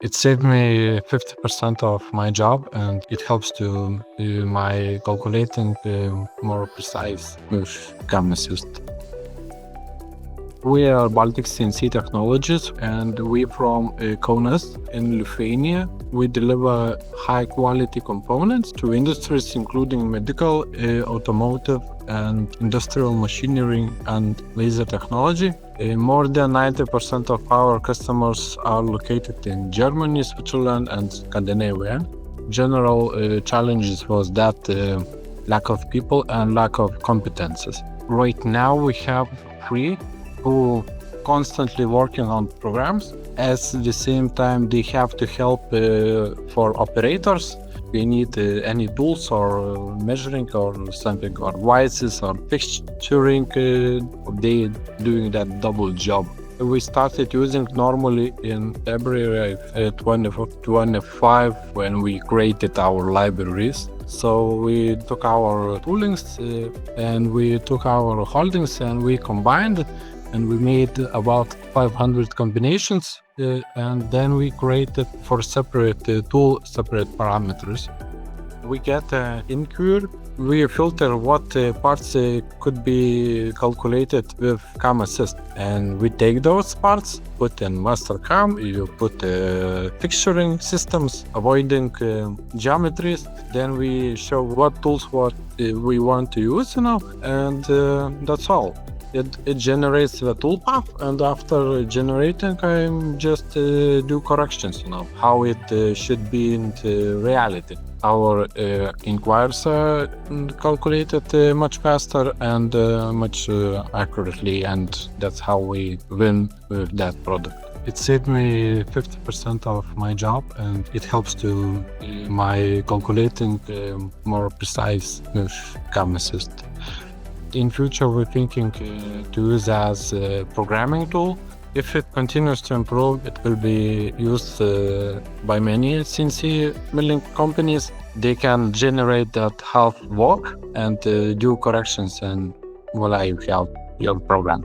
It saved me 50% of my job, and it helps to my calculating more precise with cameras used. We are Baltec CNC Technologies, and we from Kaunas in Lithuania. We deliver high-quality components to industries including medical, automotive, and industrial machinery and laser technology. More than 90% of our customers are located in Germany, Switzerland, and Scandinavia. General challenges was that lack of people and lack of competences. Right now we have 3 who constantly working on programs. At the same time, they have to help for operators. We need any tools or measuring or something, or devices or fixturing. They doing that double job. We started using normally in February 2025 when we created our libraries. So we took our toolings and we took our holdings and we combined and we made about 500 combinations and then we created for separate tool, separate parameters. We get an inquiry. We filter what parts could be calculated with CAM Assist, and we take those parts, put in master CAM, you put fixturing systems, avoiding geometries, then we show what tools we want to use, and that's all. It generates the toolpath, and after generating, I just do corrections, how it should be in reality. Our inquiries are calculated much faster and much accurately, and that's how we win with that product. It saved me 50% of my job, and it helps to my calculating more precise with CAM Assist. In future, we're thinking to use as a programming tool. If it continues to improve, it will be used by many CNC milling companies. They can generate that half work and do corrections, and voila, you have your program.